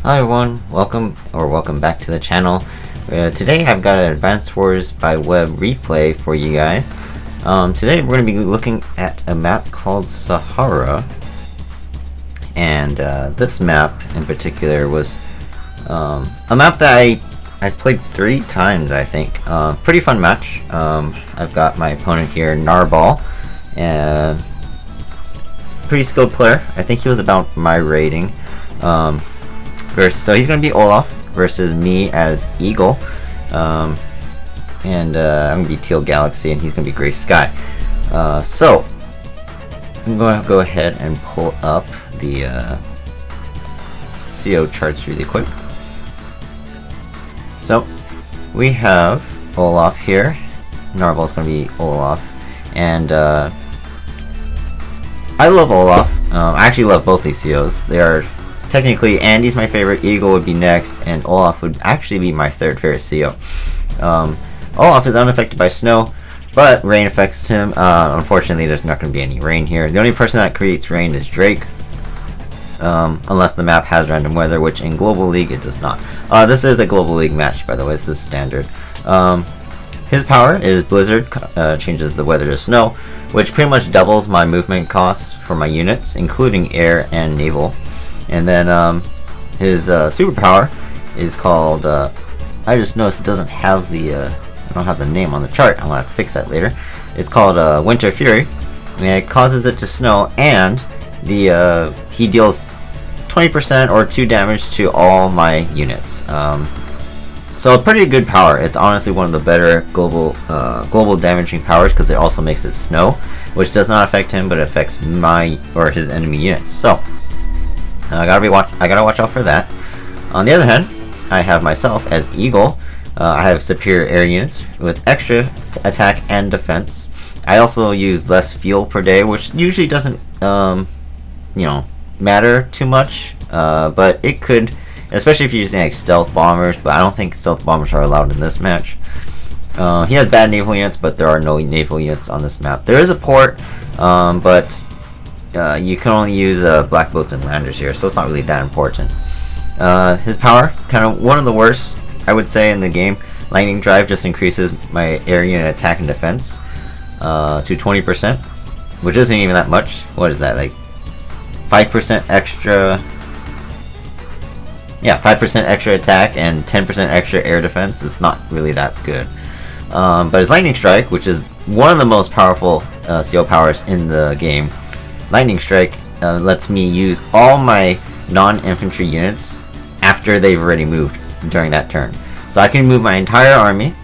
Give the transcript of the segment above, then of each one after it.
Hi everyone, welcome back to the channel. Today I've got an Advanced Wars by Web replay for you guys. Today we're going to be looking at a map called Sahara, and this map in particular was a map that I've played 3 times, I think. Pretty fun match. I've got my opponent here, Narbal, and pretty skilled player. I think he was about my rating. So he's going to be Olaf versus me as Eagle, and I'm going to be Teal Galaxy, and he's going to be Gray Sky. So I'm going to go ahead and pull up the CO charts really quick. So we have Olaf here. Narbal's going to be Olaf, and I love Olaf. I actually love both these COs. They are technically, Andy's my favorite, Eagle would be next, and Olaf would actually be my 3rd favorite CO. Olaf is unaffected by snow, but rain affects him. Unfortunately, there's not going to be any rain here. The only person that creates rain is Drake, unless the map has random weather, which in Global League it does not. This is a Global League match, by the way. This is standard. His power is Blizzard, changes the weather to snow, which pretty much doubles my movement costs for my units, including air and naval. And then his superpower is called, I just noticed it doesn't have the, I don't have the name on the chart. I'm going to have to fix that later. It's called Winter Fury, and it causes it to snow, and he deals 20% or 2 damage to all my units. So a pretty good power. It's honestly one of the better global damaging powers, because it also makes it snow, which does not affect him, but it affects his enemy units. So I gotta watch out for that. On the other hand, I have myself as Eagle. I have superior air units with extra attack and defense. I also use less fuel per day, which usually doesn't, matter too much. But it could, especially if you're using like stealth bombers. But I don't think stealth bombers are allowed in this match. He has bad naval units, but there are no naval units on this map. There is a port, but you can only use black boats and landers here, so it's not really that important. His power, kind of one of the worst, I would say, in the game. Lightning Drive just increases my air unit attack and defense to 20%, which isn't even that much. What is that, like 5% extra? Yeah, 5% extra attack and 10% extra air defense. It's not really that good. But his Lightning Strike, which is one of the most powerful CO powers in the game, Lightning Strike lets me use all my non-infantry units after they've already moved during that turn. So I can move my entire army,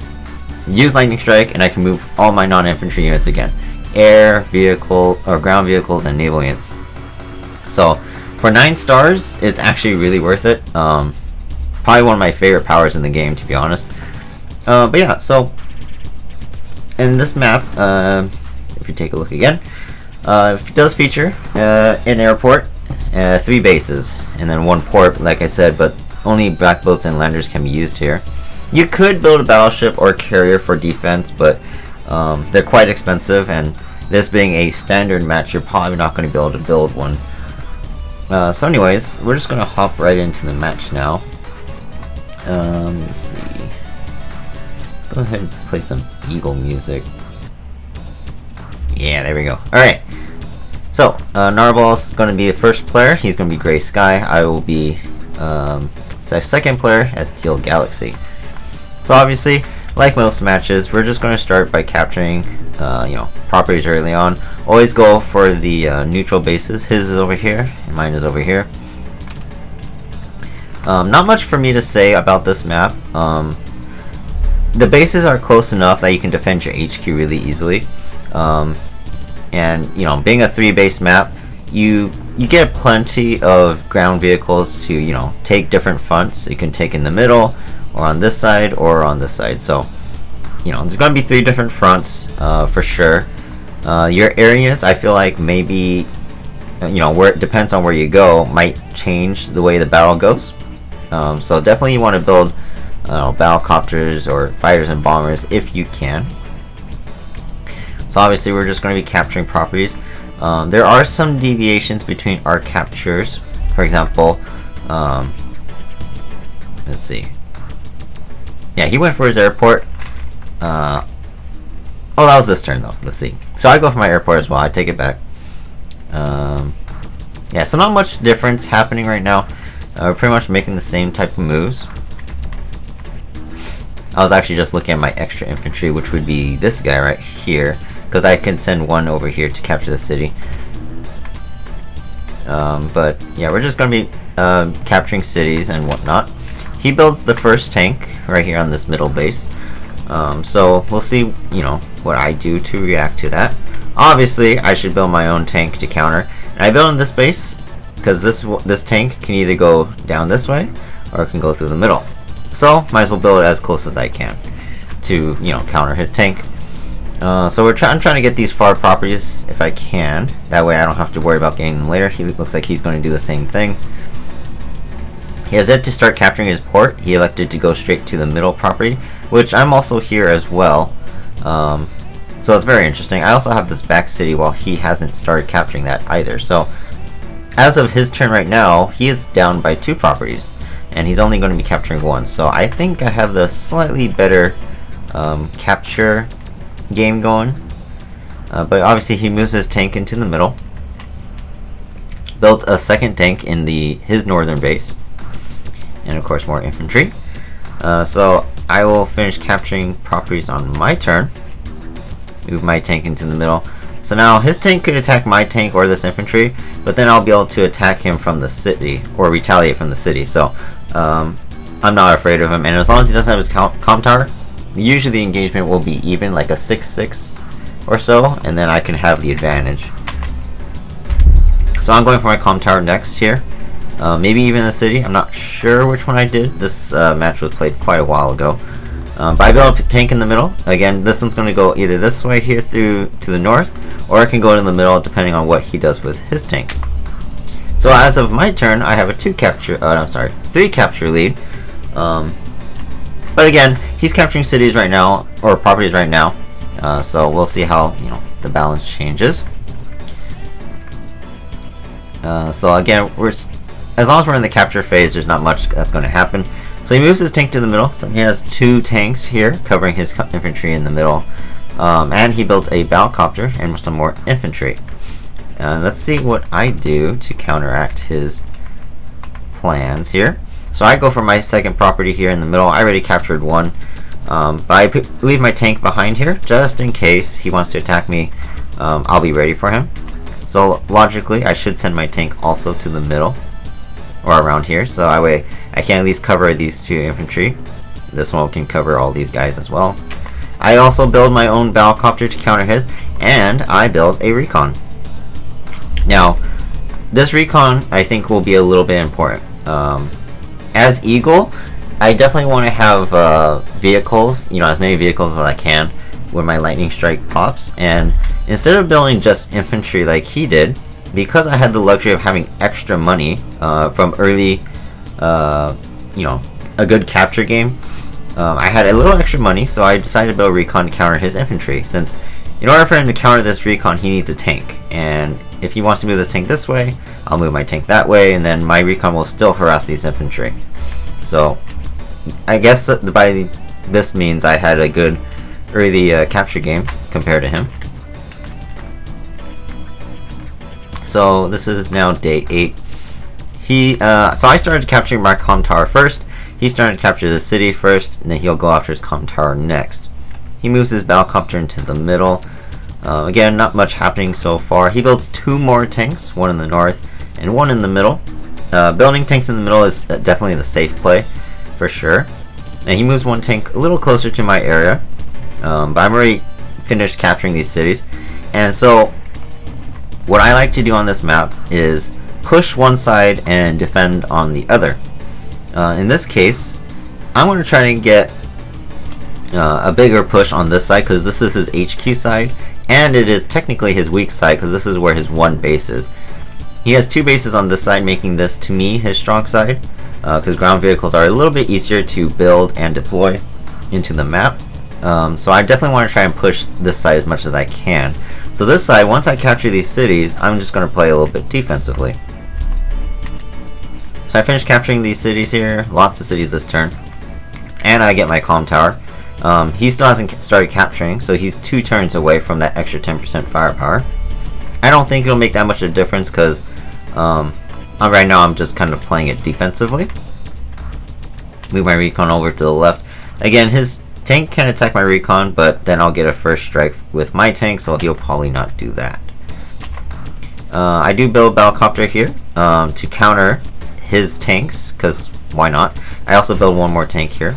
use Lightning Strike, and I can move all my non-infantry units again. Air, vehicle, or ground vehicles, and naval units. So for 9 stars, it's actually really worth it. Probably one of my favorite powers in the game, to be honest. But yeah, so in this map, if you take a look again, it does feature an airport, 3 bases, and then 1 port, like I said, but only black boats and landers can be used here. You could build a battleship or carrier for defense, but they're quite expensive, and this being a standard match, you're probably not going to be able to build one. So anyways, we're just going to hop right into the match now. Let's see. Let's go ahead and play some Eagle music. Yeah, there we go. Alright. So, Narbal's going to be the first player. He's going to be Gray Sky. I will be the 2nd player as Teal Galaxy. So obviously, like most matches, we're just going to start by capturing properties early on. Always go for the neutral bases. His is over here, and mine is over here. Not much for me to say about this map. The bases are close enough that you can defend your HQ really easily. And being a 3-base map, you get plenty of ground vehicles to take different fronts. You can take in the middle, or on this side, or on this side. So there's going to be 3 different fronts for sure. Your air units, I feel like maybe where it depends on where you go, might change the way the battle goes. So definitely you want to build battlecopters or fighters and bombers if you can. So obviously we're just going to be capturing properties. There are some deviations between our captures. For example, let's see. Yeah, he went for his airport. Oh, that was this turn though. Let's see. So I go for my airport as well. I take it back. Yeah, so not much difference happening right now. We're pretty much making the same type of moves. I was actually just looking at my extra infantry, which would be this guy right here, because I can send one over here to capture the city. But yeah, we're just going to be capturing cities and whatnot. He builds the first tank right here on this middle base. So we'll see, you know, what I do to react to that. Obviously, I should build my own tank to counter. And I build in this base because this tank can either go down this way or it can go through the middle. So might as well build it as close as I can to, you know, counter his tank. So I'm trying to get these far properties if I can. That way I don't have to worry about getting them later. He looks like he's going to do the same thing. He has yet to start capturing his port. He elected to go straight to the middle property, which I'm also here as well. So it's very interesting. I also have this back city while he hasn't started capturing that either. So as of his turn right now, he is down by 2 properties. And he's only going to be capturing 1. So I think I have the slightly better capture game going. But obviously he moves his tank into the middle. Built a second tank in his northern base. And of course more infantry. So I will finish capturing properties on my turn. Move my tank into the middle. So now his tank could attack my tank or this infantry, but then I'll be able to attack him from the city or retaliate from the city. So I'm not afraid of him, and as long as he doesn't have his comm tower, usually the engagement will be even, like a 6-6 or so, and then I can have the advantage. So I'm going for my comm tower next here. Maybe even the city. I'm not sure which one I did. This match was played quite a while ago. But I built a tank in the middle. Again, this one's going to go either this way here through to the north, or it can go in the middle depending on what he does with his tank. So as of my turn, I have a 3 capture lead. But again, he's capturing cities right now, or properties right now. So we'll see how, you know, the balance changes. So again, as long as we're in the capture phase, there's not much that's going to happen. So he moves his tank to the middle. So he has 2 tanks here covering his infantry in the middle. And he builds a battlecopter and some more infantry. Let's see what I do to counteract his plans here. So I go for my second property here in the middle. I already captured 1. But I leave my tank behind here just in case he wants to attack me. I'll be ready for him. So logically, I should send my tank also to the middle, or around here, so that way I can at least cover these 2 infantry. This one can cover all these guys as well. I also build my own battlecopter to counter his, and I build a recon. Now, this recon I think will be a little bit important. As Eagle, I definitely want to have vehicles, you know, as many vehicles as I can when my lightning strike pops, and instead of building just infantry like he did, because I had the luxury of having extra money from early, you know, a good capture game, I had a little extra money, so I decided to build a recon to counter his infantry, since in order for him to counter this recon, he needs a tank, and if he wants to move this tank this way, I'll move my tank that way, and then my recon will still harass these infantry. So I guess by this means I had a good early capture game compared to him. So this is now day 8. So I started capturing my comm tower first. He started to capture the city first, and then he'll go after his comm tower next. He moves his battlecopter into the middle. Again, not much happening so far. He builds 2 more tanks, 1 in the north and 1 in the middle. Building tanks in the middle is definitely the safe play, for sure. And he moves 1 tank a little closer to my area. But I'm already finished capturing these cities. And so what I like to do on this map is push one side and defend on the other. In this case, I'm going to try to get a bigger push on this side because this is his HQ side, and it is technically his weak side because this is where his 1 base is. He has 2 bases on this side, making this, to me, his strong side, because ground vehicles are a little bit easier to build and deploy into the map. So I definitely want to try and push this side as much as I can. So this side, once I capture these cities, I'm just going to play a little bit defensively. So I finished capturing these cities here, lots of cities this turn, and I get my calm tower. He still hasn't started capturing, so he's 2 turns away from that extra 10% firepower. I don't think it'll make that much of a difference because right now I'm just kind of playing it defensively. Move my recon over to the left. Again, his tank can attack my recon, but then I'll get a first strike with my tank, so he'll probably not do that. I do build a battlecopter here to counter his tanks, because why not? I also build one more tank here.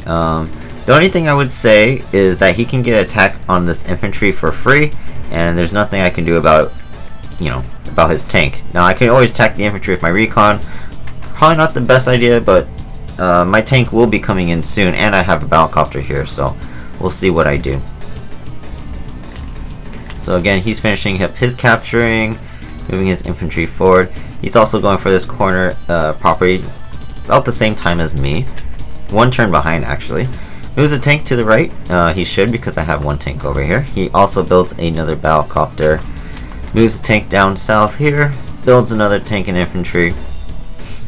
The only thing I would say is that he can get attack on this infantry for free, and there's nothing I can do about, about his tank. Now I can always attack the infantry with my recon. Probably not the best idea, but my tank will be coming in soon, and I have a battlecopter here, so we'll see what I do. So again, he's finishing up his capturing, moving his infantry forward. He's also going for this corner property about the same time as me. 1 turn behind, actually. Moves a tank to the right. He should, because I have 1 tank over here. He also builds another battlecopter. Moves the tank down south here. Builds another tank and infantry.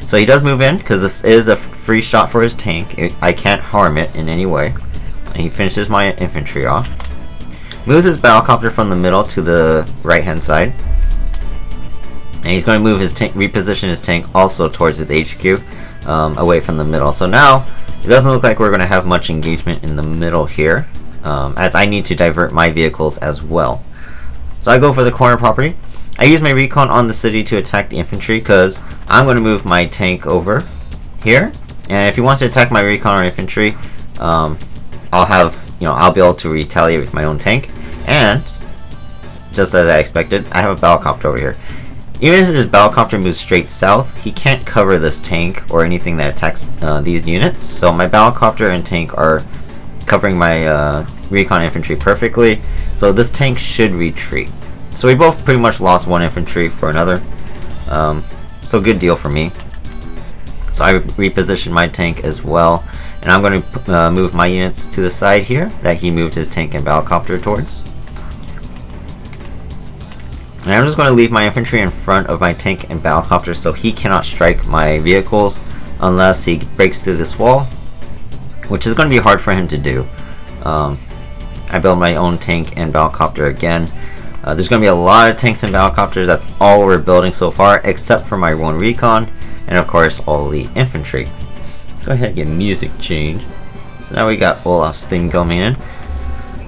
So he does move in, because this is a free shot for his tank. I can't harm it in any way. And he finishes my infantry off. Moves his battlecopter from the middle to the right hand side. And he's going to move his tank, reposition his tank also towards his HQ, away from the middle. So now, it doesn't look like we're going to have much engagement in the middle here, as I need to divert my vehicles as well. So I go for the corner property. I use my recon on the city to attack the infantry because I'm going to move my tank over here. And if he wants to attack my recon or infantry, I'll be able to retaliate with my own tank. And just as I expected, I have a battlecopter over here. Even if his battlecopter moves straight south, he can't cover this tank or anything that attacks these units. So my battlecopter and tank are covering my recon infantry perfectly. So this tank should retreat. So we both pretty much lost 1 infantry for another. So good deal for me. So I reposition my tank as well. And I'm going to move my units to the side here that he moved his tank and battlecopter towards. And I'm just going to leave my infantry in front of my tank and battlecopter so he cannot strike my vehicles unless he breaks through this wall, which is going to be hard for him to do. I build my own tank and battlecopter again. There's going to be a lot of tanks and battlecopters. That's all we're building so far, except for my 1 recon, and of course all the infantry. Let's go ahead and get music change. So now we got Olaf's thing coming in.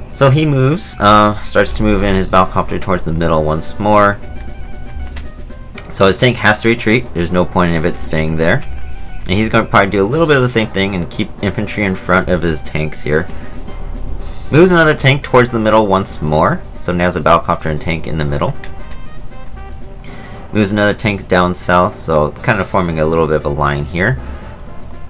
So he moves, starts to move in his battlecopter towards the middle once more. So his tank has to retreat. There's no point of it staying there. And he's going to probably do a little bit of the same thing and keep infantry in front of his tanks here. Moves another tank towards the middle once more. So now has a battlecopter and tank in the middle. Moves another tank down south, so it's kind of forming a little bit of a line here.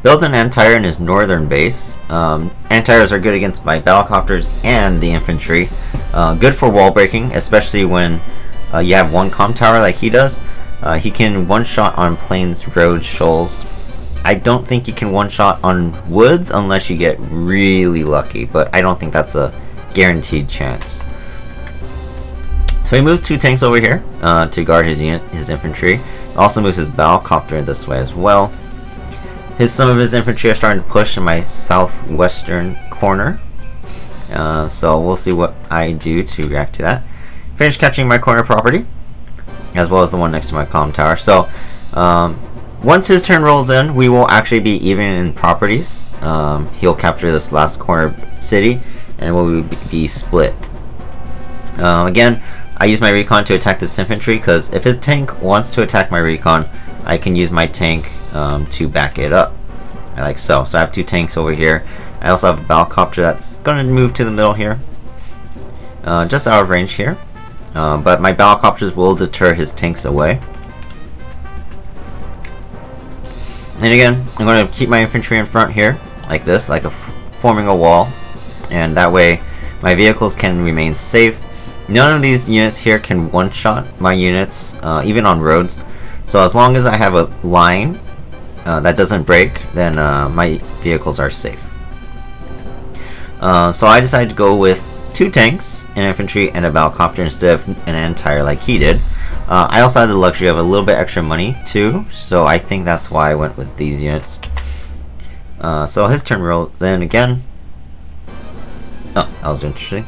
Builds an anti-air in his northern base. Anti-airs are good against my battlecopters and the infantry. Good for wall breaking, especially when you have 1 comm tower like he does. He can one-shot on plains, roads, shoals. I don't think you can one-shot on woods unless you get really lucky, but I don't think that's a guaranteed chance. So he moves 2 tanks over here to guard his infantry. Also moves his battlecopter this way as well. Some of his infantry are starting to push in my southwestern corner. So we'll see what I do to react to that. Finish capturing my corner property, as well as the one next to my comm tower. So once his turn rolls in, we will actually be even in properties. He'll capture this last corner city, and we'll be split. Again, I use my recon to attack this infantry, because if his tank wants to attack my recon, I can use my tank to back it up, like so. So I have 2 tanks over here. I also have a battlecopter that's going to move to the middle here, just out of range here. But my battlecopters will deter his tanks away. And again, I'm going to keep my infantry in front here, like this, forming a wall, and that way my vehicles can remain safe. None of these units here can one-shot my units, even on roads. So as long as I have a line that doesn't break, then my vehicles are safe. So I decided to go with 2 tanks, an infantry, and a battlecopter instead of an anti-air like he did. I also had the luxury of a little bit extra money too, so I think that's why I went with these units. So his turn rolls in again. Oh, that was interesting.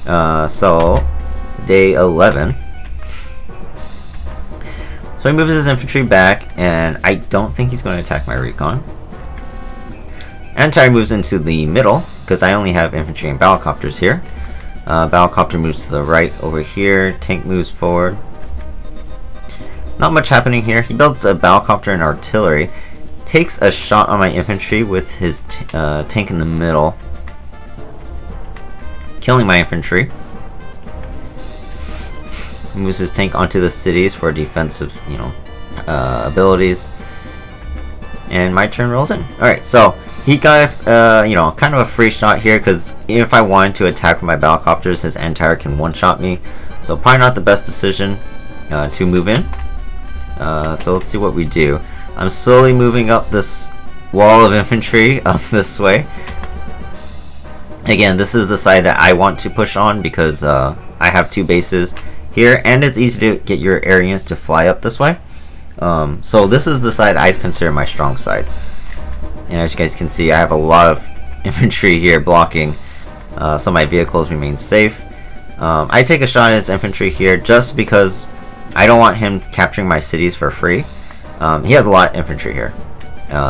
So day 11. So he moves his infantry back, and I don't think he's going to attack my recon. Anti moves into the middle, because I only have infantry and battlecopters here. Battlecopter moves to the right over here. Tank moves forward. Not much happening here. He builds a battlecopter and artillery. Takes a shot on my infantry with his tank in the middle, killing my infantry. Moves his tank onto the cities for defensive, abilities. And my turn rolls in. Alright, so he got, kind of a free shot here, because even if I wanted to attack with my battlecopters, his anti-air can one-shot me. So probably not the best decision to move in. So let's see what we do. I'm slowly moving up this wall of infantry up this way. Again, this is the side that I want to push on, because I have 2 bases here, and it's easy to get your air units to fly up this way. So this is the side I'd consider my strong side. And as you guys can see, I have a lot of infantry here blocking, so my vehicles remain safe. I take a shot at his infantry here just because I don't want him capturing my cities for free. He has a lot of infantry here.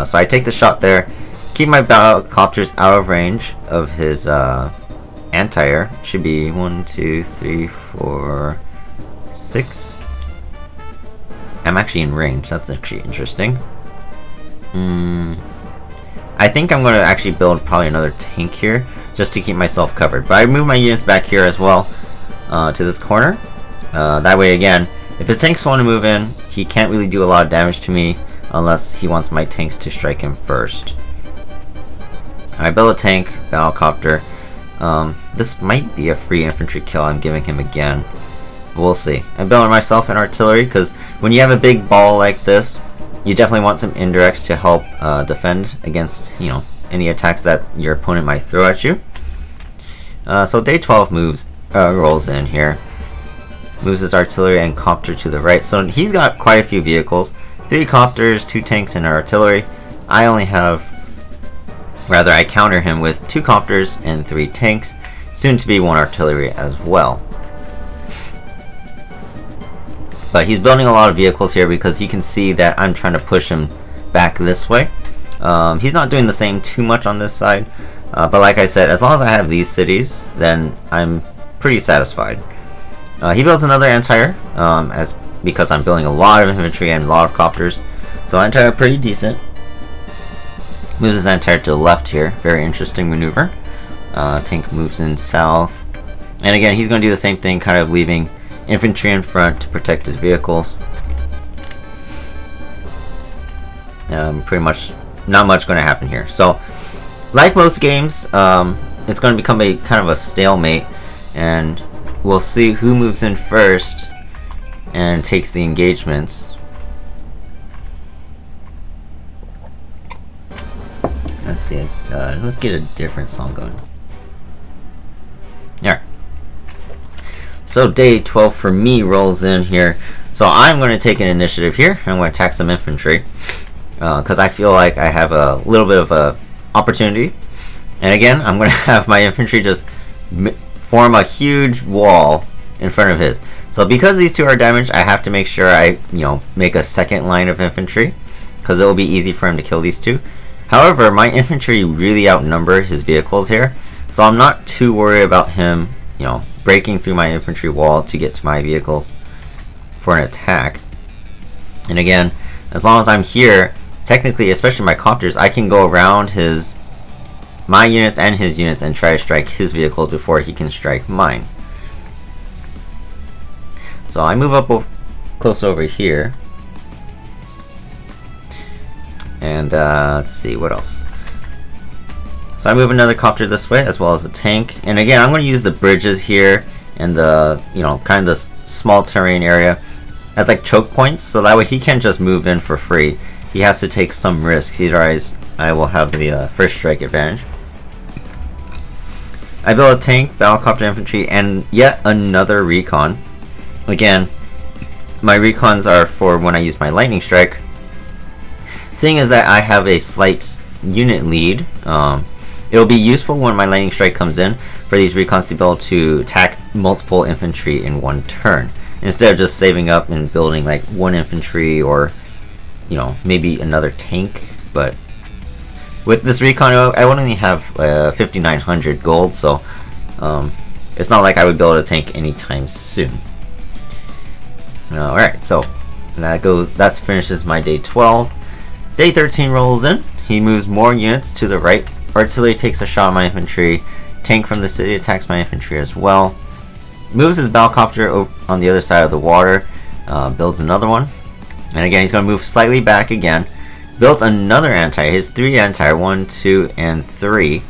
So I take the shot there, keep my battlecopters out of range of his anti-air. Should be 1, 2, 3, 4, 6. I'm actually in range. That's actually interesting. I think I'm going to actually build probably another tank here just to keep myself covered. But I move my units back here as well to this corner. That way, again, if his tanks want to move in, he can't really do a lot of damage to me unless he wants my tanks to strike him first. I build a tank, battlecopter. This might be a free infantry kill I'm giving him again. We'll see. I'm building myself an artillery, because when you have a big ball like this, you definitely want some indirects to help defend against, any attacks that your opponent might throw at you. So day 12 rolls in here. Moves his artillery and copter to the right. So he's got quite a few vehicles. 3 copters, 2 tanks, and artillery. I only have... Rather, I counter him with 2 copters and 3 tanks. Soon to be 1 artillery as well. But he's building a lot of vehicles here because you can see that I'm trying to push him back this way. He's not doing the same too much on this side. But like I said, as long as I have these cities, then I'm pretty satisfied. He builds another anti-air, because I'm building a lot of infantry and a lot of copters. So anti-air pretty decent. Moves his anti-air to the left here. Very interesting maneuver. Tank moves in south. And again, he's going to do the same thing, kind of leaving infantry in front to protect his vehicles. Pretty much not much going to happen here. So, like most games, it's going to become a kind of a stalemate, and we'll see who moves in first and takes the engagements. Let's see. Let's get a different song going. Alright. So day 12 for me rolls in here. So I'm going to take an initiative here. I'm going to attack some infantry. Because I feel like I have a little bit of a opportunity. And again, I'm going to have my infantry just form a huge wall in front of his. So because these 2 are damaged, I have to make sure I, make a second line of infantry, because it will be easy for him to kill these 2. However, my infantry really outnumber his vehicles here, so I'm not too worried about him, breaking through my infantry wall to get to my vehicles for an attack. And again, as long as I'm here, technically, especially my copters, I can go around my units and his units and try to strike his vehicles before he can strike mine. So I move up close over here. And let's see, what else? So I move another copter this way, as well as the tank. And again, I'm going to use the bridges here and the, kind of the small terrain area as like choke points, so that way he can't just move in for free. He has to take some risks, otherwise I will have the first strike advantage. I build a tank, battlecopter infantry, and yet another recon. Again, my recons are for when I use my lightning strike. Seeing as that I have a slight unit lead, it'll be useful when my lightning strike comes in for these recons to be able to attack multiple infantry in one turn, instead of just saving up and building like one infantry or, you know, maybe another tank. But with this recon, I only have 5,900 gold, so it's not like I would build a tank anytime soon. Alright, so that finishes my day 12. Day 13 rolls in. He moves more units to the right. Artillery takes a shot at my infantry. Tank from the city attacks my infantry as well. Moves his battlecopter on the other side of the water. Builds another one. And again, he's going to move slightly back again. Builds another anti. His 3 anti. 1, 2, and 3.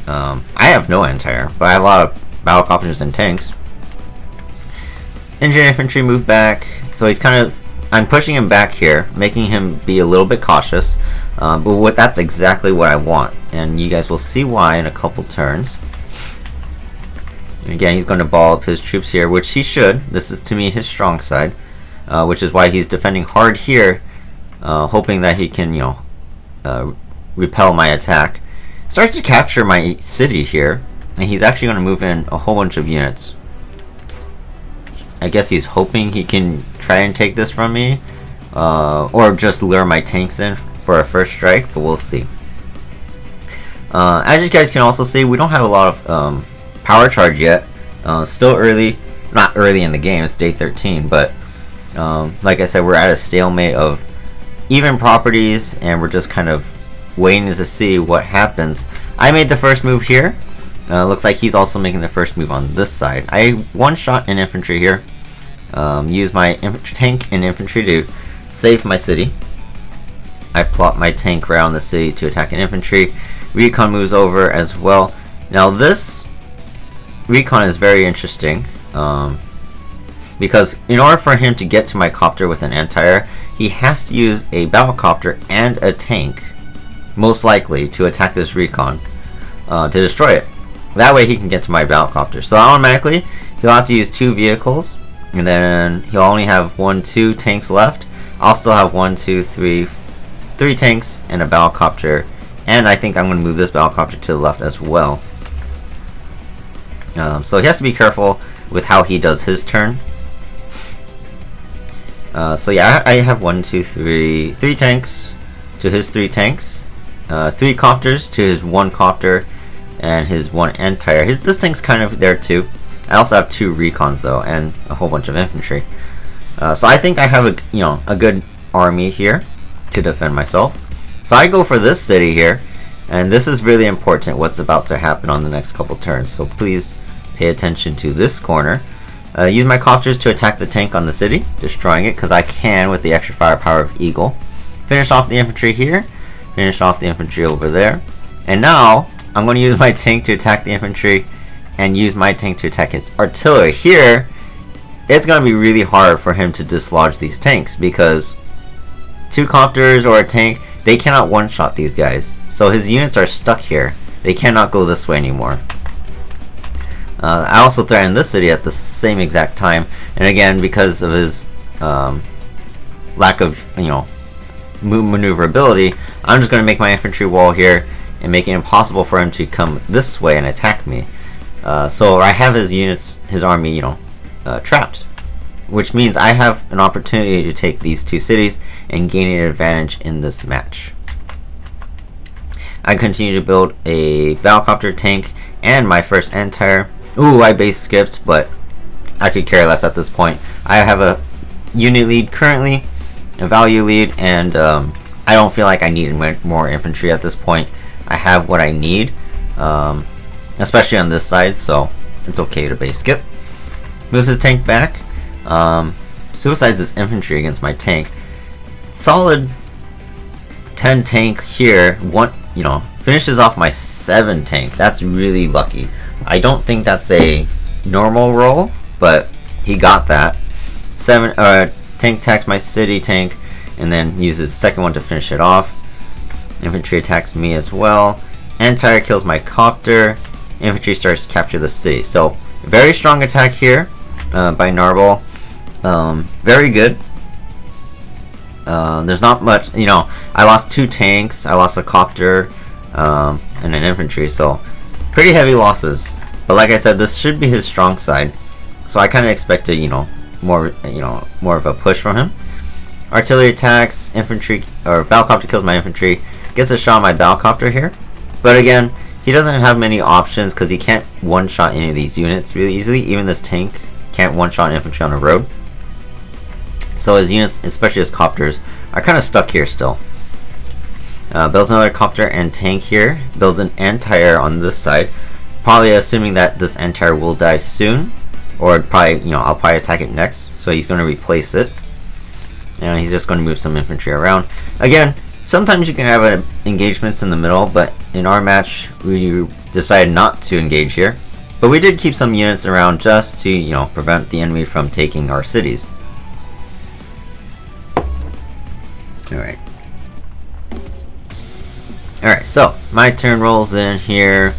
I have no anti, but I have a lot of battlecopters and tanks. Engine infantry move back. So he's kind of... I'm pushing him back here, making him be a little bit cautious. But that's exactly what I want. And you guys will see why in a couple turns. And again, he's going to ball up his troops here, which he should. This is, to me, his strong side. Which is why he's defending hard here, hoping that he can, you know, repel my attack. Starts to capture my city here, and he's actually going to move in a whole bunch of units. I guess he's hoping he can try and take this from me, or just lure my tanks in for a first strike, but we'll see. As you guys can also see, we don't have a lot of power charge yet. Still early, not early in the game, it's day 13, but like I said, we're at a stalemate of even properties, and we're just kind of waiting to see what happens. I made the first move here. Looks like he's also making the first move on this side. I one-shot an infantry here. Use my tank and infantry to save my city. I plot my tank around the city to attack an infantry. Recon moves over as well. Now this recon is very interesting, because in order for him to get to my copter with an anti-air, he has to use a battlecopter and a tank, most likely, to attack this recon, to destroy it. That way he can get to my battlecopter. So automatically, he'll have to use 2 vehicles, and then he'll only have 2 tanks left. I'll still have 3 tanks and a battlecopter, and I think I'm going to move this battlecopter to the left as well. So he has to be careful with how he does his turn. So yeah, I have 3 tanks to his 3 tanks, 3 copters to his 1 copter, and his 1 anti-air. This tank's kind of there too. I also have 2 recons though, and a whole bunch of infantry. So I think I have a good army here to defend myself. So I go for this city here, and this is really important what's about to happen on the next couple turns. So please pay attention to this corner. Use my copters to attack the tank on the city, destroying it because I can with the extra firepower of Eagle. Finish off the infantry here. Finish off the infantry over there. And now I'm going to use my tank to attack the infantry, and use my tank to attack his artillery. Here, it's going to be really hard for him to dislodge these tanks because 2 copters or a tank, they cannot one-shot these guys. So his units are stuck here. They cannot go this way anymore. I also threatened this city at the same exact time, and again, because of his lack of, maneuverability, I'm just going to make my infantry wall here and make it impossible for him to come this way and attack me. So I have his units, his army, trapped, which means I have an opportunity to take these 2 cities and gain an advantage in this match. I continue to build a battlecopter, tank, and my first anti-air. Ooh, I base skipped, but I could care less at this point. I have a unit lead currently, a value lead, and I don't feel like I need more infantry at this point. I have what I need, especially on this side, so it's okay to base skip. Moves his tank back. Suicides his infantry against my tank. Solid 10 tank here. Finishes off my 7 tank. That's really lucky. I don't think that's a normal roll, but he got that. 7 tank attacks my city tank, and then uses the second one to finish it off. Infantry attacks me as well. Anti-air kills my copter. Infantry starts to capture the city. So very strong attack here by Narbal. Very good. There's not much, you know, I lost 2 tanks, I lost a copter, and an infantry, so pretty heavy losses. But like I said, this should be his strong side, so I kind of expected, you know, more of a push from him. Artillery attacks, infantry, or battlecopter kills my infantry, gets a shot on my battlecopter here. But again, he doesn't have many options because he can't one-shot any of these units really easily. Even this tank can't one-shot infantry on the road. So his units, especially his copters, are kind of stuck here still. Builds another copter and tank here. Builds an anti-air on this side. Probably assuming that this anti-air will die soon. Or probably, you know, I'll probably attack it next. So he's going to replace it. And he's just going to move some infantry around. Again, sometimes you can have engagements in the middle, but in our match, we decided not to engage here. But we did keep some units around just to, you know, prevent the enemy from taking our cities. Alright. Alright, so my turn rolls in here.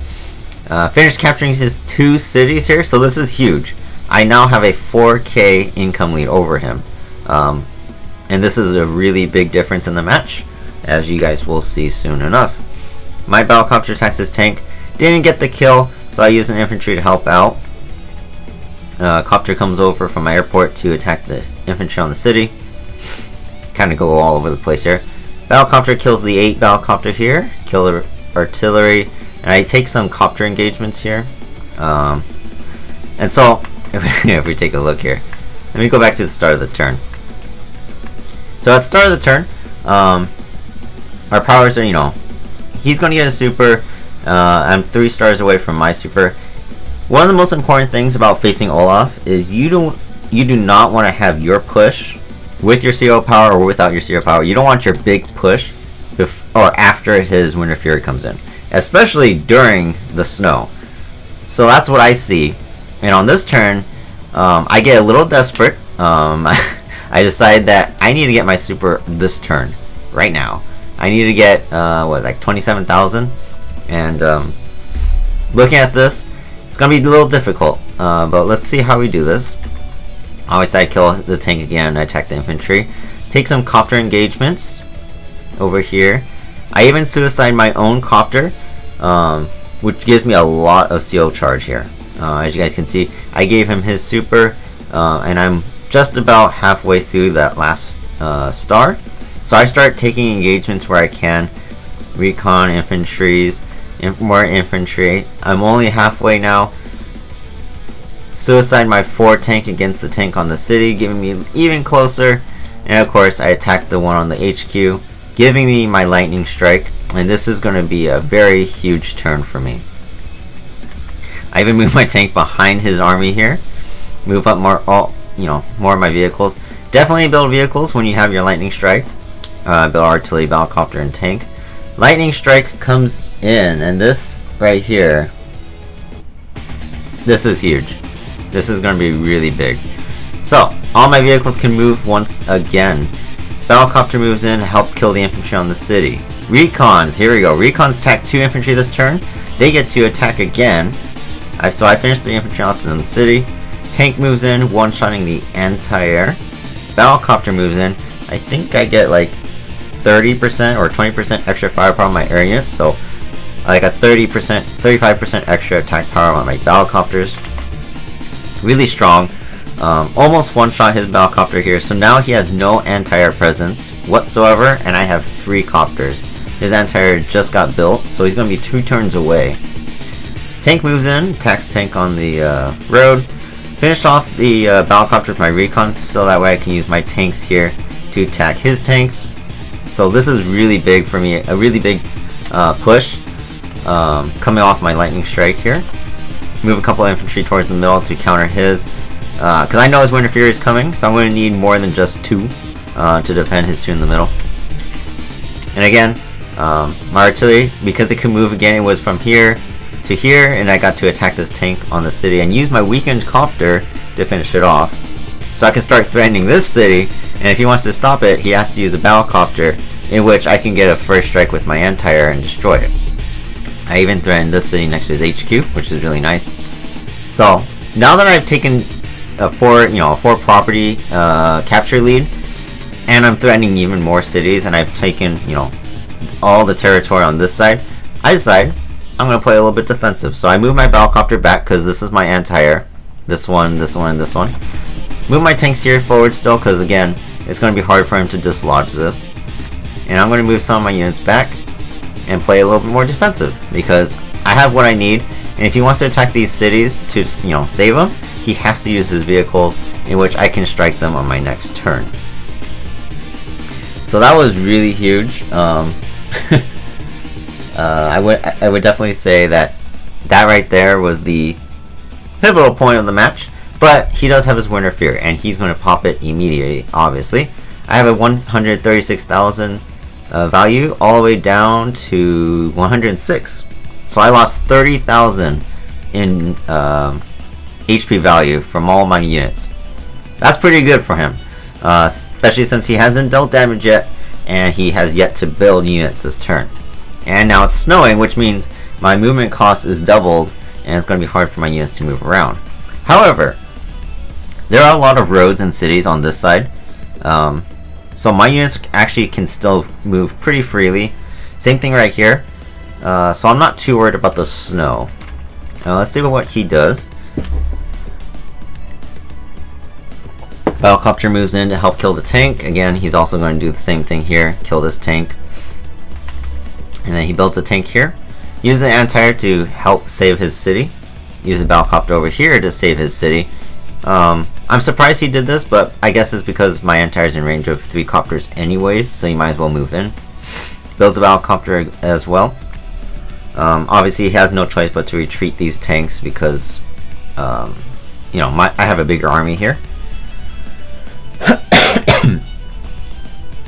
Finished capturing his 2 cities here, so this is huge. I now have a 4k income lead over him. And this is a really big difference in the match, as you guys will see soon enough. My battlecopter attacks his tank. Didn't get the kill, so I used an infantry to help out. Copter comes over from my airport to attack the infantry on the city. Kind of go all over the place here. Battlecopter kills the 8 battlecopter here. Kill the artillery. And I take some copter engagements here. And so, if we take a look here. Let me go back to the start of the turn. So at the start of the turn, our powers are, you know, he's going to get a super. I'm 3 stars away from my super. One of the most important things about facing Olaf is you do not want to have your push with your CO power or without your CO power. You don't want your big push or after his Winter Fury comes in, especially during the snow. So that's what I see. And on this turn, I get a little desperate. I decide that I need to get my super this turn, right now. I need to get, like 27,000. And looking at this, it's going to be a little difficult. But let's see how we do this. Always I kill the tank again and I attack the infantry. Take some copter engagements over here. I even suicide my own copter, which gives me a lot of CO charge here. As you guys can see, I gave him his super, and I'm just about halfway through that last star. So I start taking engagements where I can. Recon, infantries, more infantry. I'm only halfway now. Suicide my 4 tank against the tank on the city, giving me even closer. And of course, I attack the one on the HQ, giving me my lightning strike. And this is going to be a very huge turn for me. I even move my tank behind his army here. Move up more, more of my vehicles. Definitely build vehicles when you have your lightning strike. Build artillery, battlecopter, and tank. Lightning strike comes in, and this right here, this is huge. This is going to be really big. So, all my vehicles can move once again. Battlecopter moves in to help kill the infantry on the city. Recons, here we go. Recons attack 2 infantry this turn. They get to attack again. So I finished 3 infantry off in the city. Tank moves in, one-shotting the anti-air. Battlecopter moves in. I think I get like 30% or 20% extra firepower on my air units. So like a 30%, 35% extra attack power on my battlecopters. Really strong. Almost one-shot his battlecopter here. So now he has no anti-air presence whatsoever, and I have 3 copters. His anti-air just got built, so he's going to be 2 turns away. Tank moves in, attacks tank on the road. Finished off the battlecopter with my recons, so that way I can use my tanks here to attack his tanks. So this is really big for me, a really big push coming off my lightning strike here. Move a couple of infantry towards the middle to counter his, because I know his Winter Fury is coming, so I'm going to need more than just 2 to defend his 2 in the middle. And again, my artillery, because it can move again, it was from here to here, and I got to attack this tank on the city and use my weakened copter to finish it off. So I can start threatening this city, and if he wants to stop it, he has to use a battlecopter, in which I can get a first strike with my anti-air and destroy it. I even threatened this city next to his HQ, which is really nice. So now that I've taken a four property capture lead, and I'm threatening even more cities, and I've taken all the territory on this side. I decide I'm gonna play a little bit defensive, so I move my battlecopter back because this is my anti-air. This one, this one, and this one. Move my tanks here forward still because again, it's gonna be hard for him to dislodge this. And I'm gonna move some of my units back and play a little bit more defensive because I have what I need. And if he wants to attack these cities to save them, he has to use his vehicles, in which I can strike them on my next turn. So that was really huge. I would definitely say that right there was the pivotal point of the match. But he does have his winter fear, and he's going to pop it immediately. Obviously, I have a 136,000 value all the way down to 106. So I lost 30,000 in HP value from all my units. That's pretty good for him, especially since he hasn't dealt damage yet, and he has yet to build units this turn. And now it's snowing, which means my movement cost is doubled, and it's going to be hard for my units to move around. However, there are a lot of roads and cities on this side, so my units actually can still move pretty freely. Same thing right here, so I'm not too worried about the snow. Now let's see what he does. Battlecopter moves in to help kill the tank. Again, he's also going to do the same thing here, kill this tank. And then he builds a tank here. Use the anti-air to help save his city. Use the battlecopter over here to save his city. I'm surprised he did this, but I guess it's because my anti-air is in range of 3 copters anyways, so he might as well move in. Builds a battlecopter as well. Obviously, he has no choice but to retreat these tanks because, I have a bigger army here.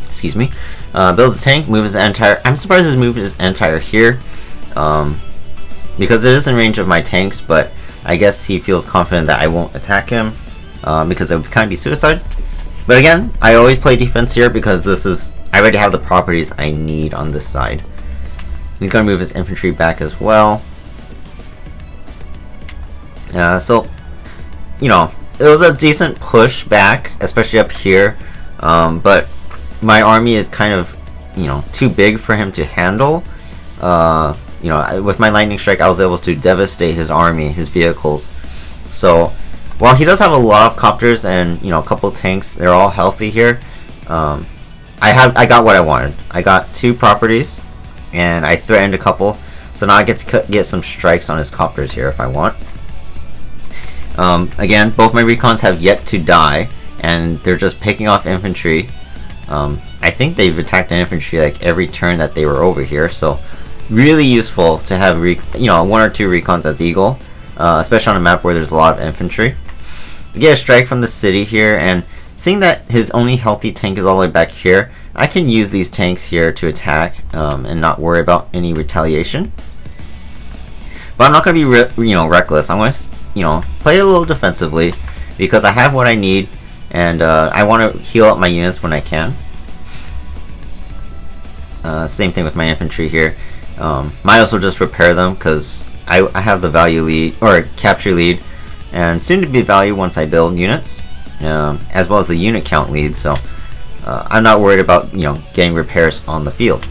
Excuse me. Builds a tank, moves his anti-air. I'm surprised he's moved his anti-air here, because it is in range of my tanks, but I guess he feels confident that I won't attack him, because it would kind of be suicide. But again, I always play defense here because I already have the properties I need on this side. He's going to move his infantry back as well. So, it was a decent push back, especially up here, but my army is kind of, too big for him to handle. With my lightning strike, I was able to devastate his army, his vehicles. So, while he does have a lot of copters and a couple tanks, they're all healthy here. I got what I wanted. I got 2 properties, and I threatened a couple. So now I get to get some strikes on his copters here if I want. Again, both my recons have yet to die, and they're just picking off infantry. I think they've attacked an infantry like every turn that they were over here, so really useful to have 1 or 2 recons as eagle, especially on a map where there's a lot of infantry. We get a strike from the city here, and seeing that his only healthy tank is all the way back here, I can use these tanks here to attack and not worry about any retaliation. But I'm not going to be reckless. I'm going to play a little defensively because I have what I need, and I want to heal up my units when I can. Same thing with my infantry here. Might also just repair them because I have the value lead or capture lead, and soon to be value once I build units, as well as the unit count lead. So I'm not worried about getting repairs on the field.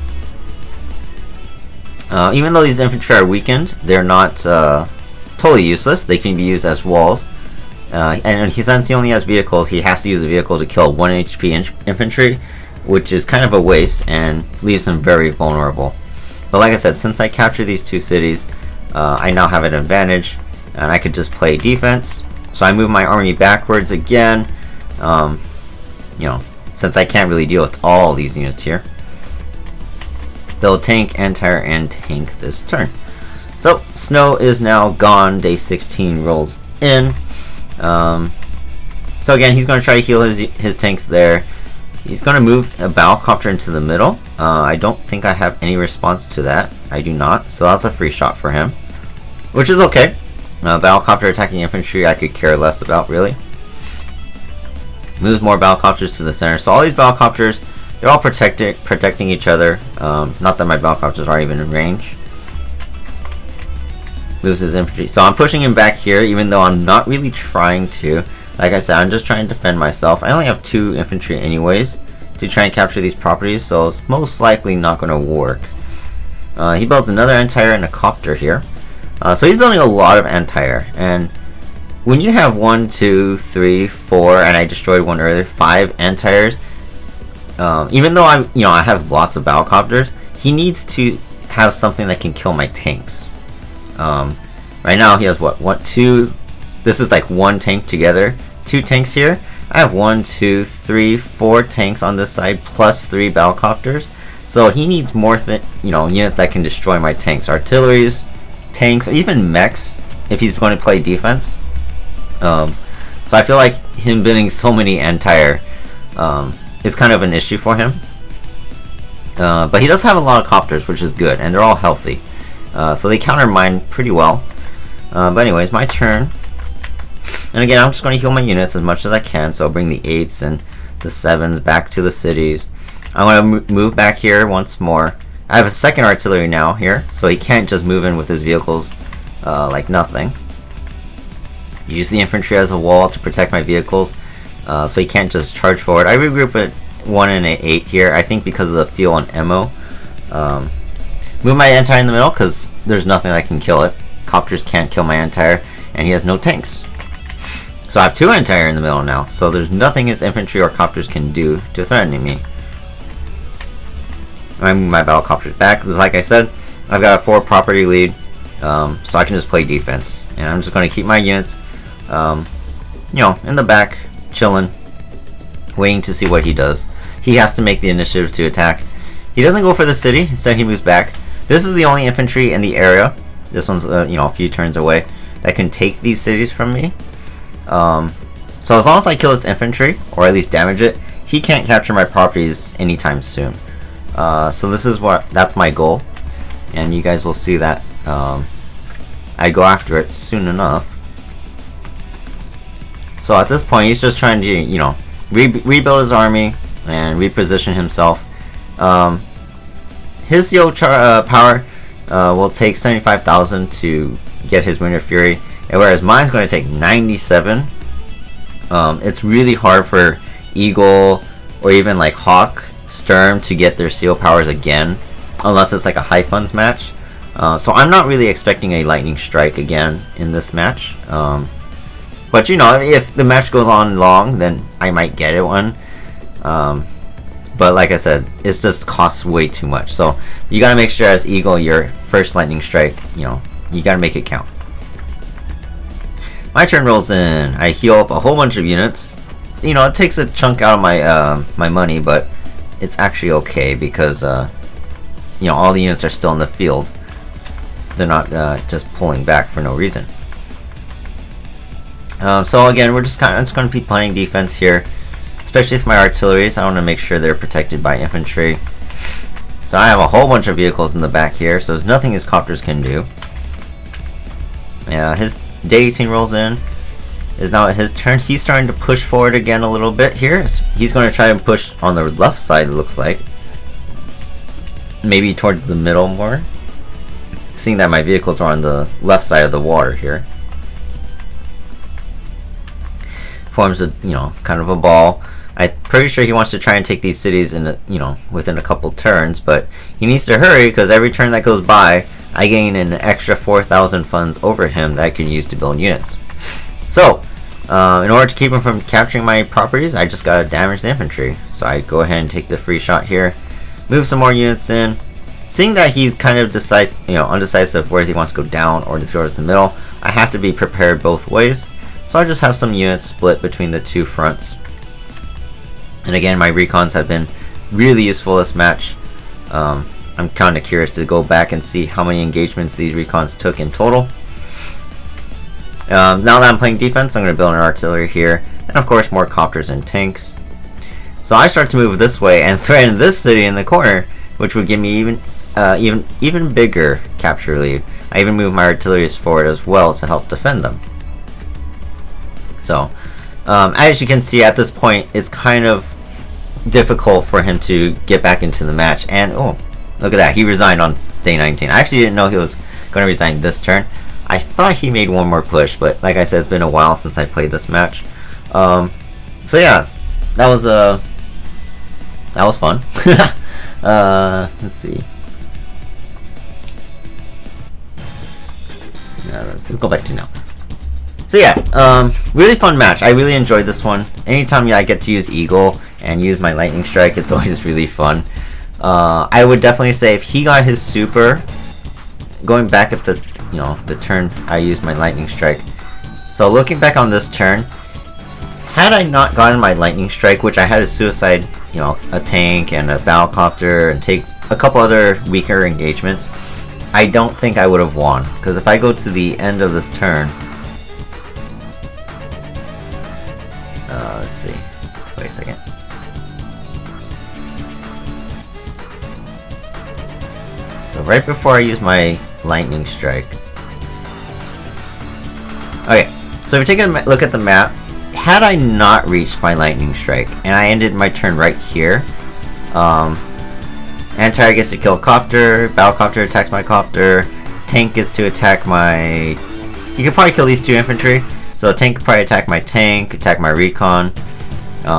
Even though these infantry are weakened, they're not totally useless. They can be used as walls. And since he only has vehicles, he has to use a vehicle to kill 1 HP infantry, which is kind of a waste and leaves him very vulnerable. But like I said, since I captured these 2 cities, I now have an advantage, and I could just play defense. So I move my army backwards again, since I can't really deal with all these units here. Build tank, anti-air, and tank this turn. So snow is now gone. Day 16 rolls in. So again, he's going to try to heal his tanks there. He's going to move a battlecopter into the middle. I don't think I have any response to that. I do not. So that's a free shot for him, which is okay. Battlecopter attacking infantry, I could care less about, really. Moves more battlecopters to the center. So all these battlecopters, they're all protecting each other. Not that my battlecopters are even in range. Moves his infantry. So I'm pushing him back here, even though I'm not really trying to. Like I said, I'm just trying to defend myself. I only have 2 infantry anyways to try and capture these properties, so it's most likely not going to work. He builds another anti-air and a copter here. So he's building a lot of anti-air, and when you have 1, 2, 3, 4, and I destroyed one earlier, 5 anti-airs, even though I have lots of battlecopters, he needs to have something that can kill my tanks. Right now he has what? 1, 2. This is like 1 tank together. 2 tanks here. I have 1, 2, 3, 4 tanks on this side plus 3 battlecopters. So he needs more units that can destroy my tanks, artilleries, tanks, even mechs if he's going to play defense. So I feel like him building so many anti-air is kind of an issue for him. But he does have a lot of copters, which is good, and they're all healthy. So they counter mine pretty well. But anyways, my turn. And again, I'm just going to heal my units as much as I can, so I'll bring the 8s and the 7s back to the cities. I'm going to move back here once more. I have a second artillery now here, so he can't just move in with his vehicles like nothing. Use the infantry as a wall to protect my vehicles, so he can't just charge forward. I regroup at 1 and an 8 here, I think because of the fuel and ammo. Move my anti-air in the middle because there's nothing that can kill it. Copters can't kill my anti-air, and he has no tanks. So I have 2 anti-air in the middle now, so there's nothing his infantry or copters can do to threaten me. I move my battlecopters back because, like I said, I've got a 4 property lead, so I can just play defense. And I'm just going to keep my units, in the back, chilling, waiting to see what he does. He has to make the initiative to attack. He doesn't go for the city, instead he moves back. This is the only infantry in the area. This one's a few turns away that can take these cities from me. So as long as I kill his infantry, or at least damage it, he can't capture my properties anytime soon. So that's my goal, and you guys will see that I go after it soon enough. So at this point, he's just trying to rebuild his army and reposition himself. His CO power will take 75,000 to get his Winter Fury, and whereas mine's going to take 97. It's really hard for Eagle or even like Hawk, Sturm to get their CO powers again, unless it's like a high funds match. So I'm not really expecting a lightning strike again in this match. But if the match goes on long, then I might get it one. But like I said, it just costs way too much. So you gotta make sure as Eagle, your first lightning strike, you gotta make it count. My turn rolls in. I heal up a whole bunch of units. It takes a chunk out of my my money, but it's actually okay because all the units are still in the field. They're not just pulling back for no reason. So again, I'm just going to be playing defense here, especially with my artilleries. I want to make sure they're protected by infantry. So I have a whole bunch of vehicles in the back here, so there's nothing his copters can do. His day 18 rolls in. Is now his turn. He's starting to push forward again a little bit here. He's going to try and push on the left side, it looks like. Maybe towards the middle more. Seeing that my vehicles are on the left side of the water here. Forms a kind of a ball. I'm pretty sure he wants to try and take these cities in within a couple turns, but he needs to hurry because every turn that goes by I gain an extra 4,000 funds over him that I can use to build units. So in order to keep him from capturing my properties, I just gotta damage the infantry. So I go ahead and take the free shot here, move some more units in. Seeing that he's kind of undecisive whether he wants to go down or towards the middle, I have to be prepared both ways. So I just have some units split between the two fronts. And again, my recons have been really useful this match. I'm kind of curious to go back and see how many engagements these recons took in total. Now that I'm playing defense, I'm going to build an artillery here, and of course more copters and tanks. So I start to move this way and threaten this city in the corner, which would give me even bigger capture lead. I even move my artilleries forward as well to help defend them. So as you can see, at this point it's kind of difficult for him to get back into the match. And oh, look at that, he resigned on day 19. I actually didn't know he was going to resign this turn. I thought he made one more push, but like I said, it's been a while since I played this match. So yeah, that was fun. Let's see. Let's go back to now. So yeah, really fun match. I really enjoyed this one. Anytime I get to use Eagle and use my Lightning Strike, it's always really fun. I would definitely say if he got his super, going back at the the turn I used my Lightning Strike. So looking back on this turn, had I not gotten my Lightning Strike, which I had a suicide, a tank and a battlecopter and take a couple other weaker engagements, I don't think I would have won. Because if I go to the end of this turn, let's see. Wait a second. So right before I use my Lightning Strike. Okay, so if you take a look at the map, had I not reached my Lightning Strike and I ended my turn right here, Anti gets to kill Copter, Battlecopter attacks my Copter, Tank gets to attack my... You could probably kill these two infantry, so a tank could probably attack my tank, attack my recon.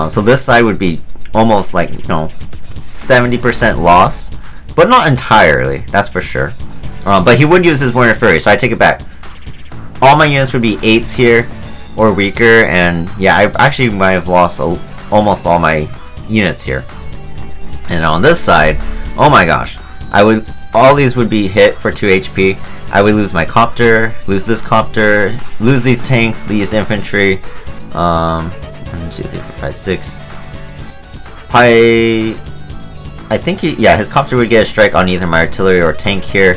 So this side would be almost like, 70% loss, but not entirely, that's for sure. But he would use his Winter Fury, so I take it back. All my units would be 8s here, or weaker, and yeah, I actually might have lost almost all my units here. And on this side, oh my gosh, all these would be hit for 2 HP. I would lose my Copter, lose this Copter, lose these tanks, these infantry. 1, 2, 3, 4, 5, 6. Probably, I think his Copter would get a strike on either my artillery or tank here.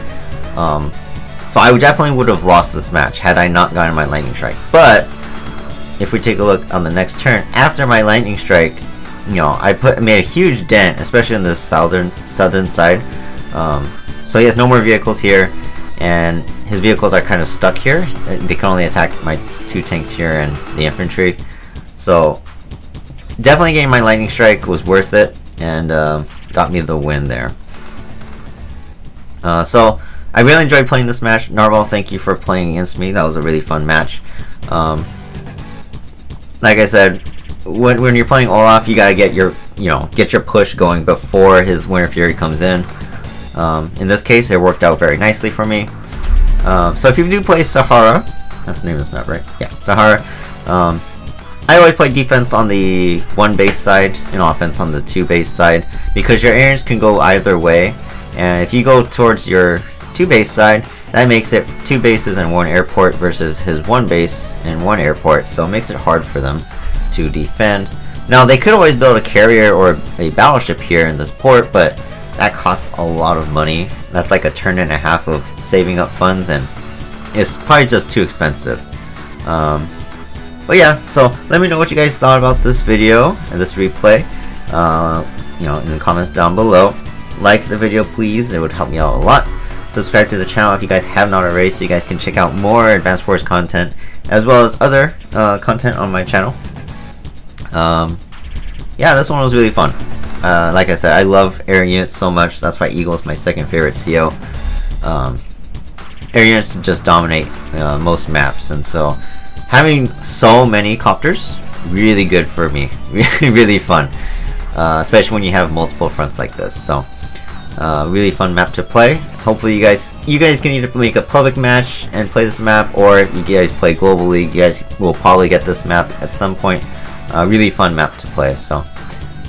So I definitely would have lost this match had I not gotten my Lightning Strike. But if we take a look on the next turn, after my Lightning Strike, I made a huge dent, especially on the southern side. So he has no more vehicles here, and his vehicles are kind of stuck here. They can only attack my 2 tanks here and the infantry. So definitely getting my Lightning Strike was worth it, and got me the win there. So I really enjoyed playing this match. Narbal, thank you for playing against me. That was a really fun match. Like I said, when you're playing Olaf, you gotta get your push going before his Winter Fury comes in. In this case, it worked out very nicely for me. So if you do play Sahara, that's the name of this map, right? Yeah, Sahara. I always play defense on the 1 base side and offense on the 2 base side, because your areas can go either way. And if you go towards your 2 base side, that makes it 2 bases and 1 airport versus his 1 base and 1 airport, so it makes it hard for them to defend. Now they could always build a carrier or a battleship here in this port, but that costs a lot of money. That's like a turn and a half of saving up funds, and it's probably just too expensive. But yeah, so let me know what you guys thought about this video and this replay, in the comments down below. Like the video please, it would help me out a lot. Subscribe to the channel if you guys have not already, so you guys can check out more Advanced Wars content as well as other content on my channel. Yeah, this one was really fun. Like I said, I love air units so much. That's why Eagle is my 2nd favorite CO. Air units just dominate most maps, and so having so many Copters, really good for me. Really fun, especially when you have multiple fronts like this. So really fun map to play. Hopefully you guys can either make a public match and play this map, or you guys play globally. You guys will probably get this map at some point. Really fun map to play. So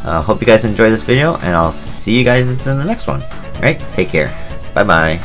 hope you guys enjoy this video, and I'll see you guys in the next one. Alright, take care. Bye bye.